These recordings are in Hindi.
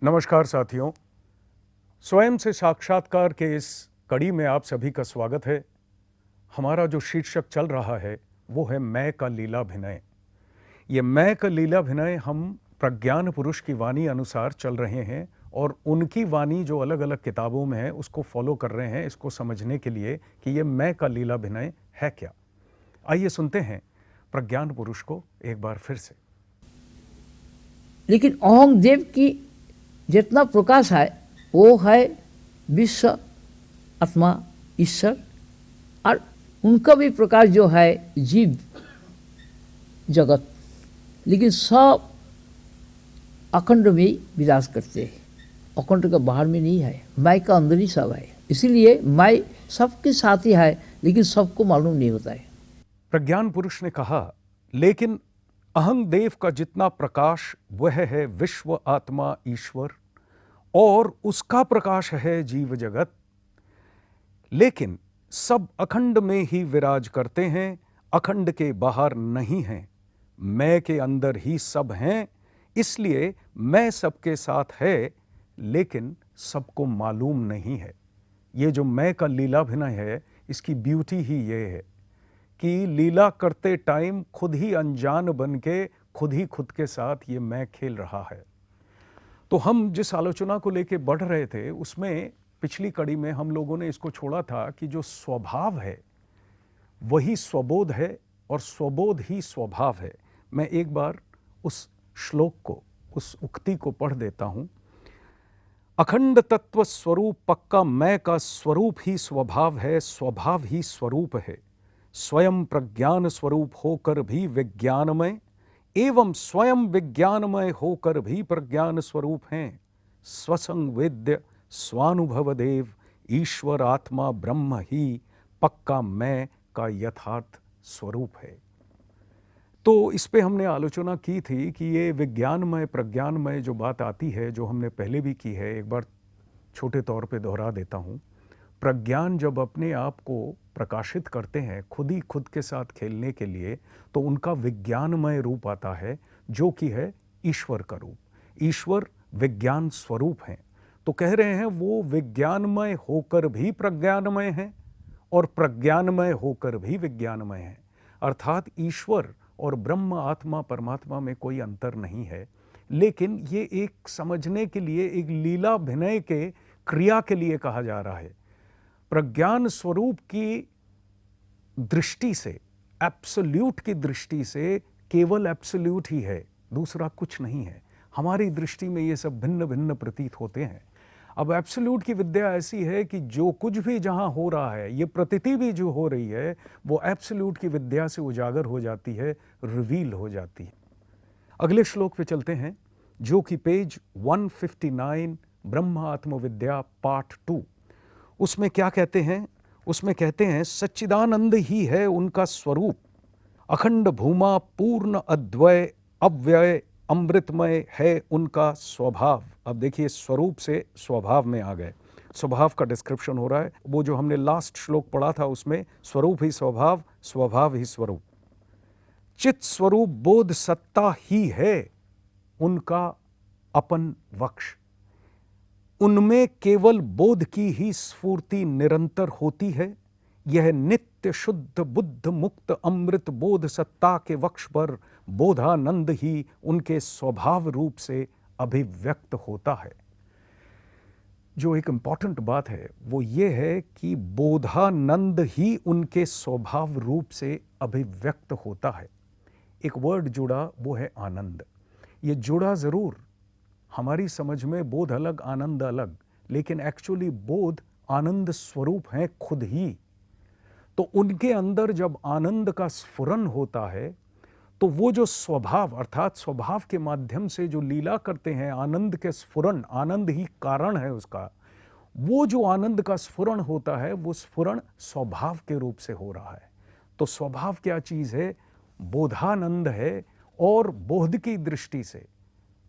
नमस्कार साथियों, स्वयं से साक्षात्कार के इस कड़ी में आप सभी का स्वागत है। हमारा जो शीर्षक चल रहा है वो है मैं का लीलाभिनय। ये मैं का लीलाभिनय हम प्रज्ञान पुरुष की वाणी अनुसार चल रहे हैं और उनकी वाणी जो अलग अलग किताबों में है उसको फॉलो कर रहे हैं इसको समझने के लिए कि ये मैं का लीलाभिनय है क्या। आइए सुनते हैं प्रज्ञान पुरुष को एक बार फिर से। लेकिन अहंग देव की जितना प्रकाश है वो है विश्व आत्मा ईश्वर, और उनका भी प्रकाश जो है जीव जगत, लेकिन सब अखंड में ही विराज करते हैं। अखंड का बाहर में नहीं है, माई का अंदर ही सब है। इसीलिए माई सबके साथ ही है, लेकिन सबको मालूम नहीं होता है। प्रज्ञान पुरुष ने कहा, लेकिन अहंग देव का जितना प्रकाश वह है विश्व आत्मा ईश्वर और उसका प्रकाश है जीव जगत, लेकिन सब अखंड में ही विराज करते हैं, अखंड के बाहर नहीं हैं। मैं के अंदर ही सब हैं, इसलिए मैं सबके साथ है, लेकिन सबको मालूम नहीं है। ये जो मैं का लीलाभिनय है, इसकी ब्यूटी ही ये है कि लीला करते टाइम खुद ही अनजान बन के खुद ही खुद के साथ ये मैं खेल रहा है। तो हम जिस आलोचना को लेके बढ़ रहे थे उसमें पिछली कड़ी में हम लोगों ने इसको छोड़ा था कि जो स्वभाव है वही स्वबोध है और स्वबोध ही स्वभाव है। मैं एक बार उस श्लोक को, उस उक्ति को पढ़ देता हूं। अखंड तत्व स्वरूप पक्का मैं का स्वरूप ही स्वभाव है, स्वभाव ही स्वरूप है। स्वयं प्रज्ञान स्वरूप होकर भी विज्ञानमय एवं स्वयं विज्ञानमय होकर भी प्रज्ञान स्वरूप हैं। स्वसंग वेद्य स्वानुभव देव ईश्वर आत्मा ब्रह्म ही पक्का मैं का यथार्थ स्वरूप है। तो इस पे हमने आलोचना की थी कि ये विज्ञानमय प्रज्ञानमय जो बात आती है, जो हमने पहले भी की है, एक बार छोटे तौर पे दोहरा देता हूँ। प्रज्ञान जब अपने आप को प्रकाशित करते हैं खुद ही खुद के साथ खेलने के लिए, तो उनका विज्ञानमय रूप आता है जो कि है ईश्वर का रूप। ईश्वर विज्ञान स्वरूप हैं, तो कह रहे हैं वो विज्ञानमय होकर भी प्रज्ञानमय हैं और प्रज्ञानमय होकर भी विज्ञानमय हैं। अर्थात ईश्वर और ब्रह्म आत्मा परमात्मा में कोई अंतर नहीं है, लेकिन ये एक समझने के लिए, एक लीलाभिनय के क्रिया के लिए कहा जा रहा है। प्रज्ञान स्वरूप की दृष्टि से, एब्सोल्यूट की दृष्टि से केवल एब्सोल्यूट ही है, दूसरा कुछ नहीं है। हमारी दृष्टि में ये सब भिन्न भिन्न प्रतीत होते हैं। अब एब्सोल्यूट की विद्या ऐसी है कि जो कुछ भी जहां हो रहा है, ये प्रतीति भी जो हो रही है, वो एब्सोल्यूट की विद्या से उजागर हो जाती है, रिवील हो जाती है। अगले श्लोक पे चलते हैं, जो कि पेज 159 ब्रह्म आत्मविद्या पार्ट 2। उसमें क्या कहते हैं? उसमें कहते हैं सच्चिदानंद ही है उनका स्वरूप, अखंड भूमा पूर्ण अद्वय अव्यय अमृतमय है उनका स्वभाव। अब देखिए, स्वरूप से स्वभाव में आ गए, स्वभाव का डिस्क्रिप्शन हो रहा है। वो जो हमने लास्ट श्लोक पढ़ा था उसमें स्वरूप ही स्वभाव, स्वभाव ही स्वरूप। चित स्वरूप बोध सत्ता ही है उनका अपन वक्ष, उनमें केवल बोध की ही स्फूर्ति निरंतर होती है। यह नित्य शुद्ध बुद्ध मुक्त अमृत बोध सत्ता के वक्ष पर बोधानंद ही उनके स्वभाव रूप से अभिव्यक्त होता है। जो एक इंपॉर्टेंट बात है वो ये है कि बोधानंद ही उनके स्वभाव रूप से अभिव्यक्त होता है। एक वर्ड जुड़ा, वो है आनंद। ये जुड़ा जरूर, हमारी समझ में बोध अलग आनंद अलग, लेकिन एक्चुअली बोध आनंद स्वरूप है खुद ही। तो उनके अंदर जब आनंद का स्फुरन होता है, तो वो जो स्वभाव, अर्थात स्वभाव के माध्यम से जो लीला करते हैं, आनंद के स्फुरन, आनंद ही कारण है उसका, वो जो आनंद का स्फुरन होता है, वो स्फुरन स्वभाव के रूप से हो रहा है। तो स्वभाव क्या चीज है? बोधानंद है। और बोध की दृष्टि से,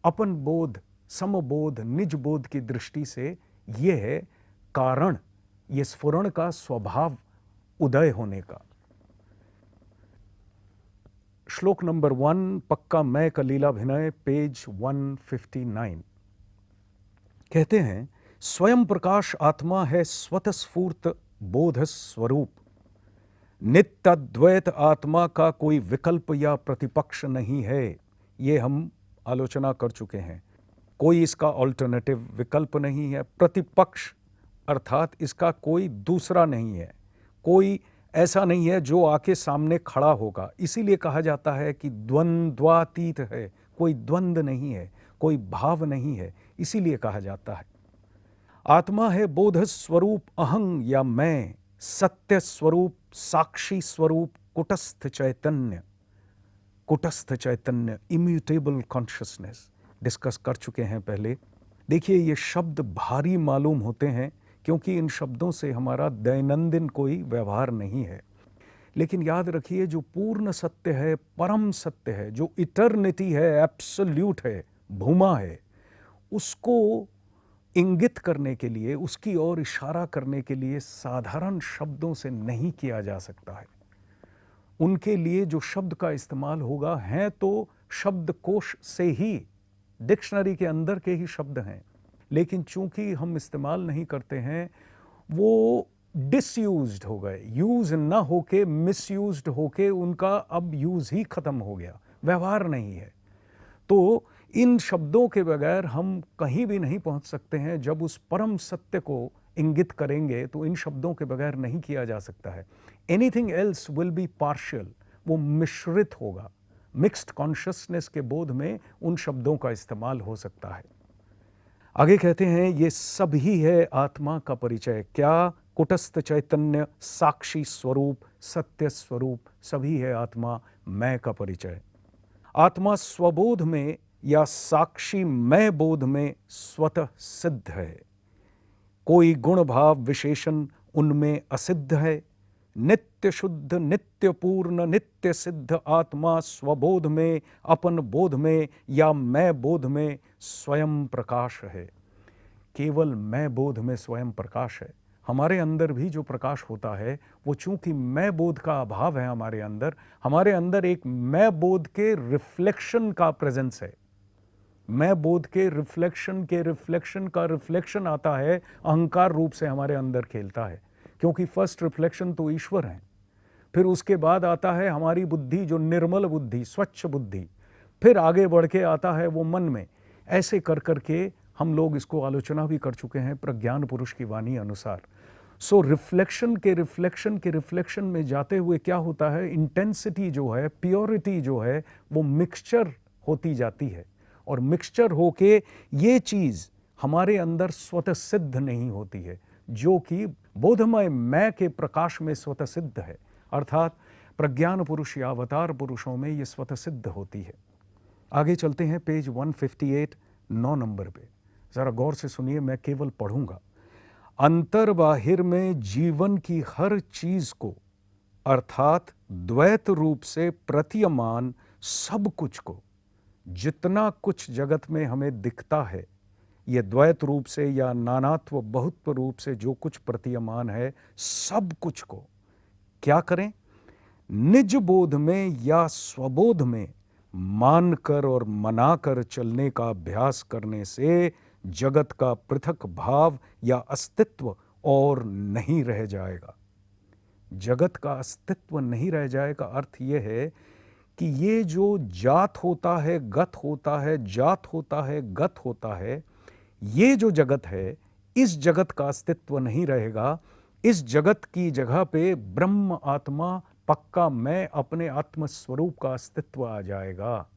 अपन बोध, समबोध, निज बोध की दृष्टि से ये है कारण, ये स्फुरण का स्वभाव उदय होने का। श्लोक नंबर 1, पक्का मैं का लीलाभिनय, पेज 159। कहते हैं स्वयं प्रकाश आत्मा है स्वतस्फूर्त बोध स्वरूप। नित्य द्वैत आत्मा का कोई विकल्प या प्रतिपक्ष नहीं है। ये हम आलोचना कर चुके हैं। कोई इसका ऑल्टरनेटिव विकल्प नहीं है, प्रतिपक्ष अर्थात इसका कोई दूसरा नहीं है, कोई ऐसा नहीं है जो आके सामने खड़ा होगा। इसीलिए कहा जाता है कि द्वंद्वातीत है, कोई द्वंद नहीं है, कोई भाव नहीं है, इसीलिए कहा जाता है। आत्मा है बोध स्वरूप अहं या मैं, सत्य स्वरूप, साक्षी स्वरूप, कुटस्थ चैतन्य। कुटस्थ चैतन्य, इम्यूटेबल कॉन्शियसनेस, डिस्कस कर चुके हैं पहले। देखिए ये शब्द भारी मालूम होते हैं क्योंकि इन शब्दों से हमारा दैनंदिन कोई व्यवहार नहीं है, लेकिन याद रखिए जो पूर्ण सत्य है, परम सत्य है, जो इटर्निटी है, एब्सोल्यूट है, भूमा है, उसको इंगित करने के लिए, उसकी ओर इशारा करने के लिए साधारण शब्दों से नहीं किया जा सकता है। उनके लिए जो शब्द का इस्तेमाल होगा हैं तो शब्दकोश से ही, डिक्शनरी के अंदर के ही शब्द हैं, लेकिन चूंकि हम इस्तेमाल नहीं करते हैं, वो डिसयूज्ड हो गए, यूज ना होके मिसयूज्ड होके उनका अब यूज ही खत्म हो गया, व्यवहार नहीं है। तो इन शब्दों के बगैर हम कहीं भी नहीं पहुंच सकते हैं। जब उस परम सत्य को इंगित करेंगे तो इन शब्दों के बगैर नहीं किया जा सकता है। Anything else will be partial, वो मिश्रित होगा। मिक्स्ड कॉन्शियसनेस के बोध में उन शब्दों का इस्तेमाल हो सकता है। आगे कहते हैं ये सब ही है आत्मा का परिचय। क्या? कुटस्थ चैतन्य, साक्षी स्वरूप, सत्य स्वरूप, सभी है आत्मा, मैं का परिचय। आत्मा स्वबोध में या साक्षी मैं बोध में स्वतः सिद्ध है। कोई गुण भाव विशेषण उनमें असिद्ध है। नित्य शुद्ध, नित्य पूर्ण, नित्य सिद्ध आत्मा स्वबोध में, अपन बोध में या मैं बोध में स्वयं प्रकाश है। केवल मैं बोध में स्वयं प्रकाश है। हमारे अंदर भी जो प्रकाश होता है वो चूंकि मैं बोध का अभाव है हमारे अंदर एक मैं बोध के रिफ्लेक्शन का प्रेजेंस है। मैं बोध के रिफ्लेक्शन का रिफ्लेक्शन आता है, अहंकार रूप से हमारे अंदर खेलता है, क्योंकि फर्स्ट रिफ्लेक्शन तो ईश्वर है। फिर उसके बाद आता है हमारी बुद्धि, जो निर्मल बुद्धि, स्वच्छ बुद्धि। फिर आगे बढ़ के आता है वो मन में। ऐसे कर करके हम लोग इसको आलोचना भी कर चुके हैं प्रज्ञान पुरुष की वाणी अनुसार। सो रिफ्लेक्शन के रिफ्लेक्शन में जाते हुए क्या होता है, इंटेंसिटी जो है, प्योरिटी जो है, वो मिक्सचर होती जाती है। और मिक्सचर होके ये चीज़ हमारे अंदर स्वतः सिद्ध नहीं होती है, जो कि बोधमय मैं के प्रकाश में स्वतः सिद्ध है। अर्थात प्रज्ञान पुरुष या अवतार पुरुषों में ये स्वतः सिद्ध होती है। आगे चलते हैं पेज 158, 9 नंबर पे। ज़रा गौर से सुनिए, मैं केवल पढ़ूंगा। अंतर बाहिर में जीवन की हर चीज को, अर्थात द्वैत रूप से प्रतीयमान सब कुछ को, जितना कुछ जगत में हमें दिखता है, ये द्वैत रूप से या नानात्व बहुत्व रूप से जो कुछ प्रतीयमान है, सब कुछ को क्या करें? निज बोध में या स्वबोध में मानकर और मनाकर चलने का अभ्यास करने से जगत का पृथक भाव या अस्तित्व और नहीं रह जाएगा। जगत का अस्तित्व नहीं रह जाएगा अर्थ यह है कि ये जो जात होता है, गत होता है, जात होता है, गत होता है, ये जो जगत है, इस जगत का अस्तित्व नहीं रहेगा। इस जगत की जगह पे ब्रह्म आत्मा, पक्का मैं, अपने आत्म स्वरूप का अस्तित्व आ जाएगा।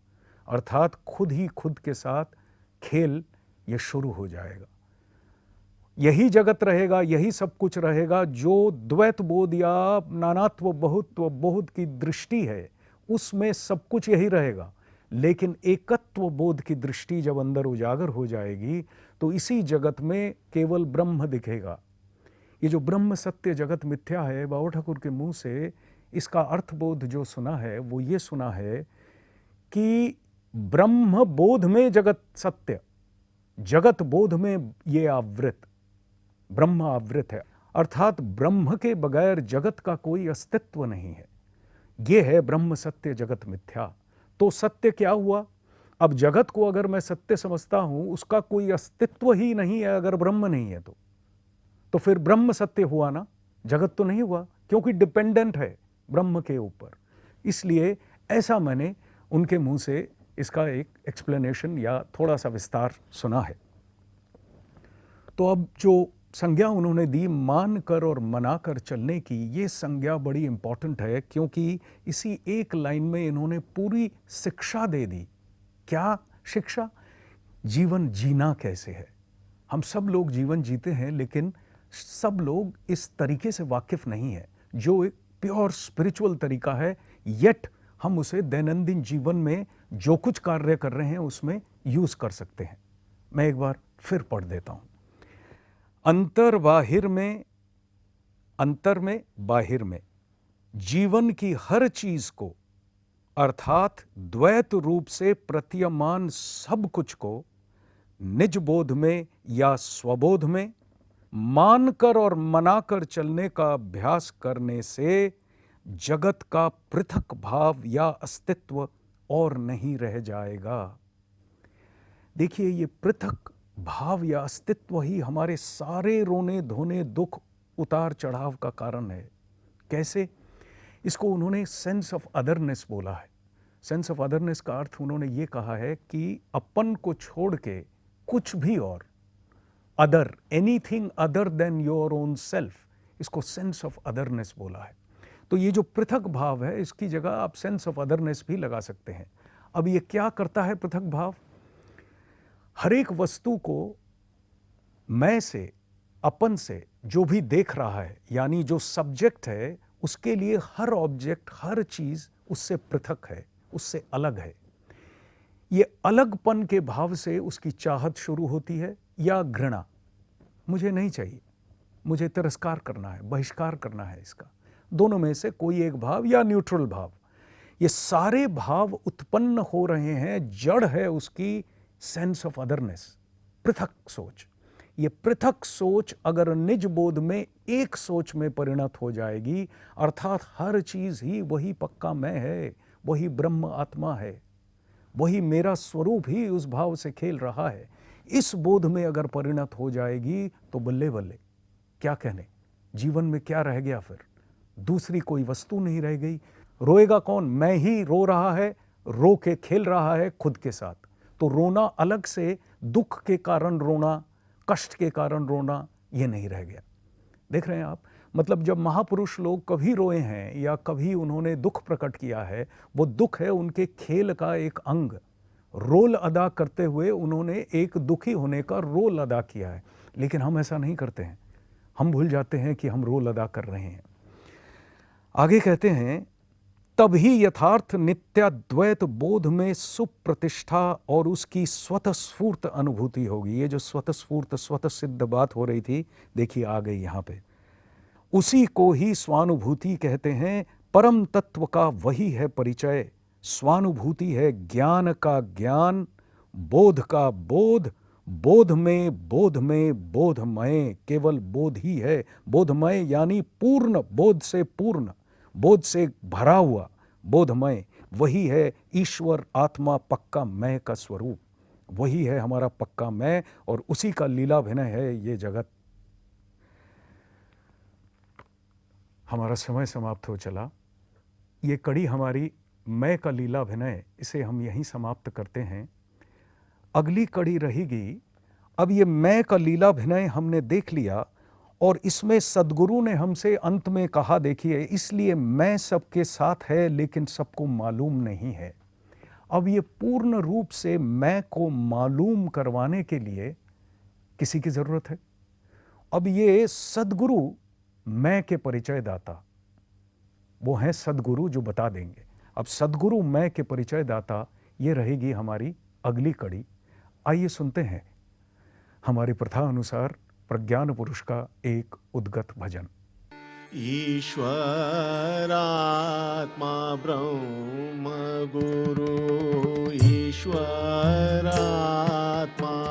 अर्थात खुद ही खुद के साथ खेल ये शुरू हो जाएगा। यही जगत रहेगा, यही सब कुछ रहेगा। जो द्वैत बोध या नानात्व बहुत्व बोध की दृष्टि है, उसमें सब कुछ यही रहेगा। लेकिन एकत्व बोध की दृष्टि जब अंदर उजागर हो जाएगी तो इसी जगत में केवल ब्रह्म दिखेगा। ये जो ब्रह्म सत्य जगत मिथ्या है, बाबा ठाकुर के मुंह से इसका अर्थबोध जो सुना है वो ये सुना है कि ब्रह्म बोध में जगत सत्य, जगत बोध में ये आवृत, ब्रह्म आवृत है। अर्थात ब्रह्म के बगैर जगत का कोई अस्तित्व नहीं है। ये है ब्रह्म सत्य जगत मिथ्या। तो सत्य क्या हुआ? अब जगत को अगर मैं सत्य समझता हूं, उसका कोई अस्तित्व ही नहीं है अगर ब्रह्म नहीं है तो फिर ब्रह्म सत्य हुआ ना, जगत तो नहीं हुआ, क्योंकि डिपेंडेंट है ब्रह्म के ऊपर। इसलिए ऐसा मैंने उनके मुंह से इसका एक एक्सप्लेनेशन या थोड़ा सा विस्तार सुना है। तो अब जो संज्ञा उन्होंने दी मान कर और मना कर चलने की, ये संज्ञा बड़ी इंपॉर्टेंट है, क्योंकि इसी एक लाइन में इन्होंने पूरी शिक्षा दे दी। क्या शिक्षा? जीवन जीना कैसे है। हम सब लोग जीवन जीते हैं, लेकिन सब लोग इस तरीके से वाकिफ नहीं है, जो एक प्योर स्पिरिचुअल तरीका है, येट हम उसे दैनंदिन जीवन में जो कुछ कार्य कर रहे हैं उसमें यूज कर सकते हैं। मैं एक बार फिर पढ़ देता हूं। अंतर में बाहिर में जीवन की हर चीज को, अर्थात द्वैत रूप से प्रतीयमान सब कुछ को निज बोध में या स्वबोध में मानकर और मनाकर चलने का अभ्यास करने से जगत का पृथक भाव या अस्तित्व और नहीं रह जाएगा। देखिए, ये पृथक भाव या अस्तित्व ही हमारे सारे रोने धोने, दुख, उतार चढ़ाव का कारण है। कैसे? इसको उन्होंने सेंस ऑफ अदरनेस बोला है। सेंस ऑफ अदरनेस का अर्थ उन्होंने ये कहा है कि अपन को छोड़ के कुछ भी और, other, anything other than your own self, इसको सेंस ऑफ अदरनेस बोला है। तो ये जो पृथक भाव है, इसकी जगह आप सेंस ऑफ अदरनेस भी लगा सकते हैं। अब ये क्या करता है पृथक भाव? हर एक वस्तु को मैं से, अपन से जो भी देख रहा है, यानी जो सब्जेक्ट है, उसके लिए हर ऑब्जेक्ट, हर चीज उससे पृथक है, उससे अलग है। ये अलगपन के भाव से उसकी चाहत शुरू होती है या घृणा। मुझे नहीं चाहिए, मुझे तिरस्कार करना है, बहिष्कार करना है इसका। दोनों में से कोई एक भाव या न्यूट्रल भाव। ये सारे भाव उत्पन्न हो रहे हैं, जड़ है उसकी सेंस ऑफ अदरनेस, पृथक सोच। ये पृथक सोच अगर निज बोध में एक सोच में परिणत हो जाएगी, अर्थात हर चीज ही वही पक्का मैं है, वही ब्रह्म आत्मा है, वही मेरा स्वरूप ही उस भाव से खेल रहा है, इस बोध में अगर परिणत हो जाएगी तो बल्ले बल्ले, क्या कहने, जीवन में क्या रह गया फिर? दूसरी कोई वस्तु नहीं रह गई। रोएगा कौन? मैं ही रो रहा है, रो के खेल रहा है खुद के साथ। तो रोना अलग से, दुख के कारण रोना, कष्ट के कारण रोना, ये नहीं रह गया। देख रहे हैं आप? मतलब जब महापुरुष लोग कभी रोए हैं या कभी उन्होंने दुख प्रकट किया है, वो दुख है उनके खेल का एक अंग। रोल अदा करते हुए उन्होंने एक दुखी होने का रोल अदा किया है। लेकिन हम ऐसा नहीं करते हैं, हम भूल जाते हैं कि हम रोल अदा कर रहे हैं। आगे कहते हैं, तभी यथार्थ नित्याद्वैत बोध में सुप्रतिष्ठा और उसकी स्वतःस्फूर्त अनुभूति होगी। ये जो स्वतःस्फूर्त, स्वतः सिद्ध बात हो रही थी, देखिए आ गई यहाँ पे। उसी को ही स्वानुभूति कहते हैं। परम तत्व का वही है परिचय। स्वानुभूति है ज्ञान का ज्ञान, बोध का बोध, बोध में बोधमय, केवल बोध ही है बोधमय, यानी पूर्ण, बोध से पूर्ण, बोध से भरा हुआ बोधमय। वही है ईश्वर आत्मा, पक्का मैं का स्वरूप। वही है हमारा पक्का मैं, और उसी का लीलाभिनय है ये जगत। हमारा समय समाप्त हो चला। ये कड़ी हमारी मैं का लीलाभिनय, इसे हम यहीं समाप्त करते हैं। अगली कड़ी रहेगी। अब ये मैं का लीलाभिनय हमने देख लिया, और इसमें सद्गुरु ने हमसे अंत में कहा, देखिए, इसलिए मैं सबके साथ है लेकिन सबको मालूम नहीं है। अब ये पूर्ण रूप से मैं को मालूम करवाने के लिए किसी की जरूरत है। अब ये सद्गुरु मैं के परिचय दाता, वो हैं सद्गुरु जो बता देंगे। अब सद्गुरु मैं के परिचय दाता, ये रहेगी हमारी अगली कड़ी। आइए सुनते हैं हमारी प्रथा अनुसार प्रज्ञान पुरुष का एक उद्गत भजन। ईश्वरात्मा ब्रह्म गुरु, ईश्वरात्मा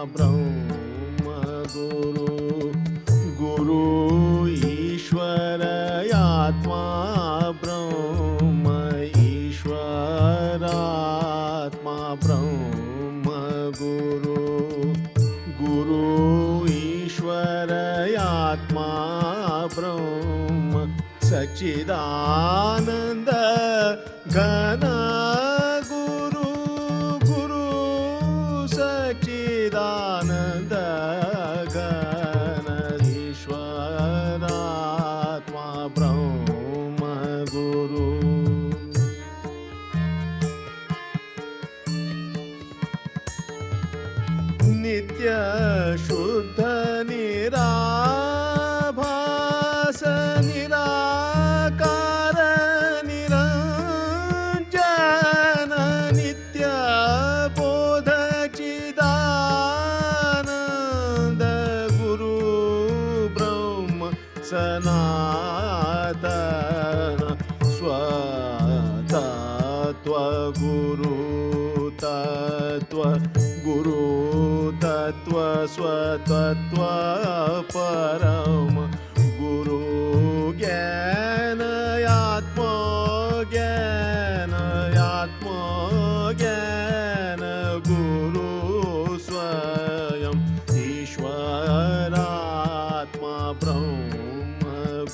ब्रह्म गुरु, गुरु ईश्वर आत्मा ब्रह्म, ईश्वरात्मा ब्रह्म ईश्वर आत्मा ब्रह्म सच्चिदानंद घन गुरु गुरु सच्चिदानंद घन ईश्वर आत्मा ब्रह्म गुरु नित्य शुद्ध निराभास निराकार निरंजन नित्य बोध चिदानंद गुरु ब्रह्म सनातन स्वतत्व गुरु तत्व गुरु तत्व स्वतत्व परम गुरु ज्ञान आत्मा ज्ञान गुरु स्वयं ईश्वरात्मा ब्रह्म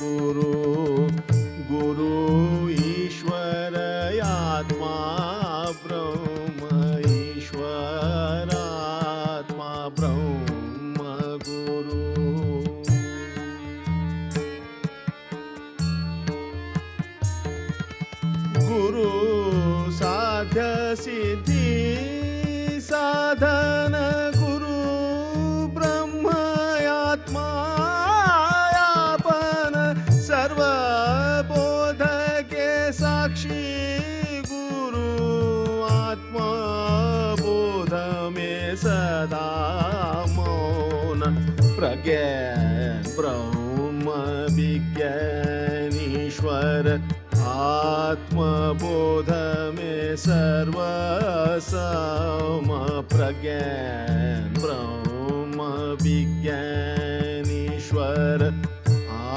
गुरु गुरु ईश्वर आत्मा ब्रह्म ईश्वरात्मा ब्रह्म गुरु गुरु साध्य सिद्धि साधन गुरु ब्रह्म आत्मा यापन सर्वबोध के साक्षी गुरु आत्मा बोध में सदा मौन प्रज्ञान ब्रह्म विज्ञान ईश्वर आत्मबोध में सर्वसम प्रज्ञान ब्रह्म विज्ञान ईश्वर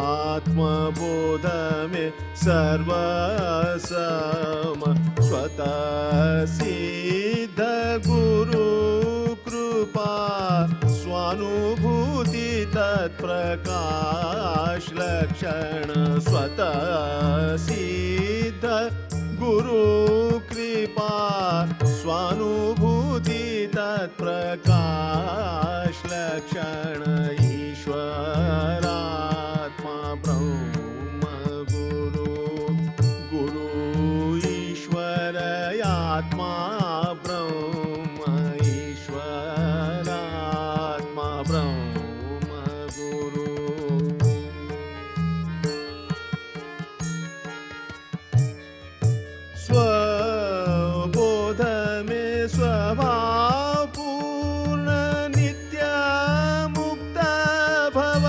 आत्मबोध में सर्वसम स्वतः सिद्ध गुरु कृपा स्वानुभूति तत्प्रकाश लक्षण स्वतः सिद्ध गुरु कृपा स्वानुभूति तत्प्रकाश लक्षण ईश्वरात्मा ब्रह्म गुरु गुरु ईश्वर आत्मा ब्रह्म ईश्वरात्मा ब्रह्म गुरु स्वबोध में स्वभाव पूर्ण नित्य मुक्त भव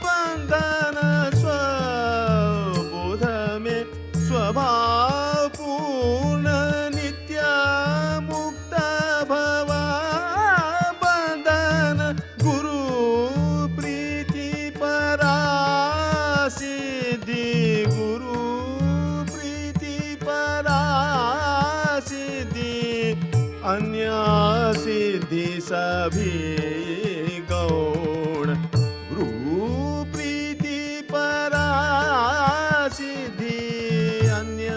बंधन स्वबोध में स्वभाव पूर्ण नित्य मुक्त भव बंधन गुरु प्रीति परा सिद्धि गुरु अन्य सिद्धि सभी गौण गुरु प्रीति परा सिद्धि अन्य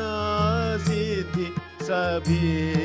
सिद्धि सभी